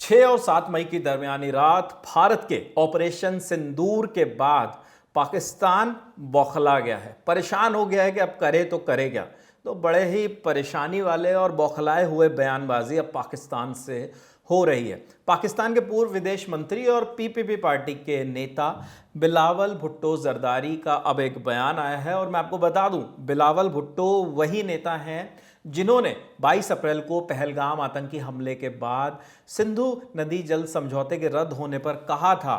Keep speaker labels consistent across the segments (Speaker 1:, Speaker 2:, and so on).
Speaker 1: 6 और 7 मई की दरमियानी रात भारत के ऑपरेशन सिंदूर के बाद पाकिस्तान बौखला गया है, परेशान हो गया है कि अब करे तो करे क्या। तो बड़े ही परेशानी वाले और बौखलाए हुए बयानबाजी अब पाकिस्तान से हो रही है। पाकिस्तान के पूर्व विदेश मंत्री और पीपीपी पार्टी के नेता बिलावल भुट्टो जरदारी का अब एक बयान आया है और मैं आपको बता दूं, बिलावल भुट्टो वही नेता हैं जिन्होंने 22 अप्रैल को पहलगाम आतंकी हमले के बाद सिंधु नदी जल समझौते के रद्द होने पर कहा था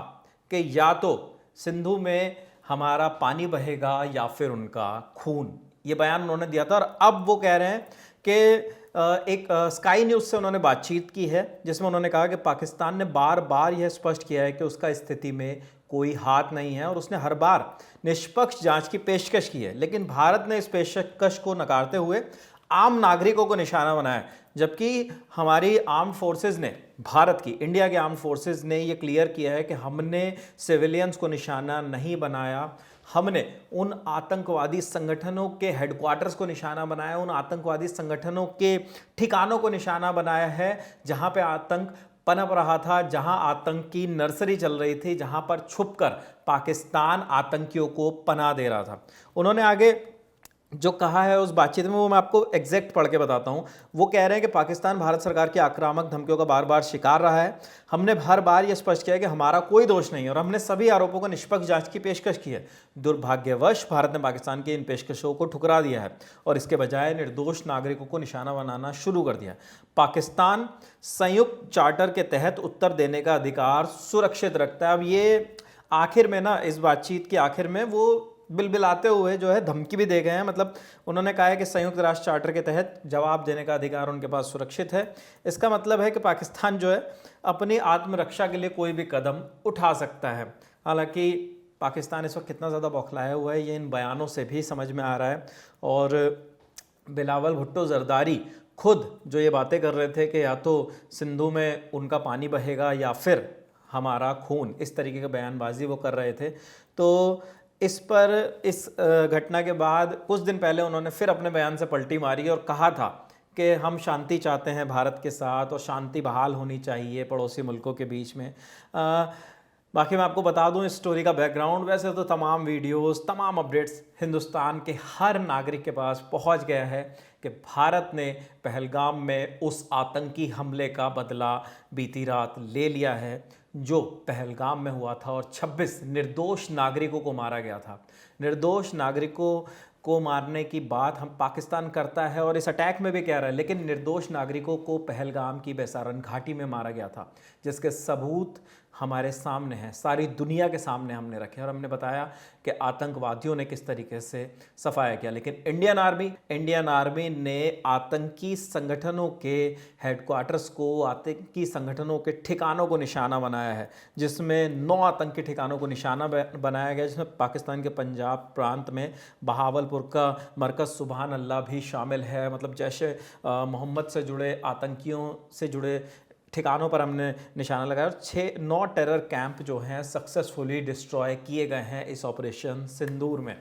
Speaker 1: कि या तो सिंधु में हमारा पानी बहेगा या फिर उनका खून। ये बयान उन्होंने दिया था और अब वो कह रहे हैं कि एक स्काई न्यूज़ से उन्होंने बातचीत की है जिसमें उन्होंने कहा कि पाकिस्तान ने बार बार यह स्पष्ट किया है कि उसका स्थिति में कोई हाथ नहीं है और उसने हर बार निष्पक्ष जांच की पेशकश की है, लेकिन भारत ने इस पेशकश को नकारते हुए आम नागरिकों को निशाना बनाया। जबकि हमारी आर्म फोर्सेस ने, भारत की, इंडिया के आर्म फोर्सेस ने ये क्लियर किया है कि हमने सिविलियंस को निशाना नहीं बनाया, हमने उन आतंकवादी संगठनों के हेडक्वार्टर्स को निशाना बनाया, उन आतंकवादी संगठनों के ठिकानों को निशाना बनाया है जहां पे आतंक पनप रहा था, जहां आतंक की नर्सरी चल रही थी, जहां पर छुपकर पाकिस्तान आतंकियों को पनाह दे रहा था। उन्होंने आगे जो कहा है उस बातचीत में वो मैं आपको एग्जैक्ट पढ़ के बताता हूं। वो कह रहे हैं कि पाकिस्तान भारत सरकार की आक्रामक धमकियों का बार बार शिकार रहा है। हमने हर बार यह स्पष्ट किया है कि हमारा कोई दोष नहीं है और हमने सभी आरोपों को निष्पक्ष जांच की पेशकश की है। दुर्भाग्यवश भारत ने पाकिस्तान की इन पेशकशों को ठुकरा दिया है और इसके बजाय निर्दोष नागरिकों को निशाना बनाना शुरू कर दिया। पाकिस्तान संयुक्त चार्टर के तहत उत्तर देने का अधिकार सुरक्षित रखता है। अब ये आखिर में ना, इस बातचीत के आखिर में वो बिलबिलाते हुए जो है धमकी भी दे गए हैं। मतलब उन्होंने कहा है कि संयुक्त राष्ट्र चार्टर के तहत जवाब देने का अधिकार उनके पास सुरक्षित है। इसका मतलब है कि पाकिस्तान जो है अपनी आत्मरक्षा के लिए कोई भी कदम उठा सकता है। हालांकि पाकिस्तान इस वक्त कितना ज़्यादा बौखलाया हुआ है ये इन बयानों से भी समझ में आ रहा है। और बिलावल भुट्टो जरदारी खुद जो ये बातें कर रहे थे कि या तो सिंधु में उनका पानी बहेगा या फिर हमारा खून, इस तरीके की बयानबाजी वो कर रहे थे। तो इस घटना के बाद कुछ दिन पहले उन्होंने फिर अपने बयान से पलटी मारी और कहा था कि हम शांति चाहते हैं भारत के साथ और शांति बहाल होनी चाहिए पड़ोसी मुल्कों के बीच में। बाकी मैं आपको बता दूं इस स्टोरी का बैकग्राउंड। वैसे तो तमाम वीडियोस, तमाम अपडेट्स हिंदुस्तान के हर नागरिक के पास पहुंच गया है कि भारत ने पहलगाम में उस आतंकी हमले का बदला बीती रात ले लिया है जो पहलगाम में हुआ था और 26 निर्दोष नागरिकों को मारा गया था। निर्दोष नागरिकों को मारने की बात हम पाकिस्तान करता है और इस अटैक में भी कह रहा है, लेकिन निर्दोष नागरिकों को पहलगाम की बेसारन घाटी में मारा गया था जिसके सबूत हमारे सामने हैं, सारी दुनिया के सामने हमने रखे और हमने बताया कि आतंकवादियों ने किस तरीके से सफाया किया। लेकिन इंडियन आर्मी ने आतंकी संगठनों के हेडक्वार्टर्स को, आतंकी संगठनों के ठिकानों को निशाना बनाया है, जिसमें 9 आतंकी ठिकानों को निशाना बनाया गया, जिसमें पाकिस्तान के पंजाब प्रांत में बहावलपुर का मरकज़ सुबहान अल्लाह भी शामिल है। मतलब जैसे मोहम्मद से जुड़े, आतंकियों से जुड़े ठिकानों पर हमने निशाना लगाया और 9 टेरर कैंप जो हैं सक्सेसफुली डिस्ट्रॉय किए गए हैं इस ऑपरेशन सिंदूर में।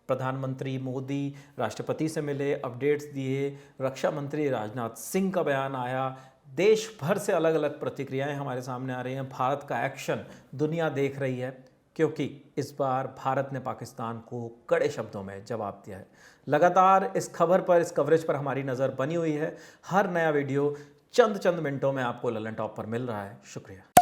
Speaker 1: प्रधानमंत्री मोदी राष्ट्रपति से मिले, अपडेट्स दिए, रक्षा मंत्री राजनाथ सिंह का बयान आया, देश भर से अलग अलग प्रतिक्रियाएं हमारे सामने आ रही हैं। भारत का एक्शन दुनिया देख रही है क्योंकि इस बार भारत ने पाकिस्तान को कड़े शब्दों में जवाब दिया है। लगातार इस खबर पर, इस कवरेज पर हमारी नज़र बनी हुई है। हर नया वीडियो चंद मिनटों में आपको ललन टॉप पर मिल रहा है। शुक्रिया।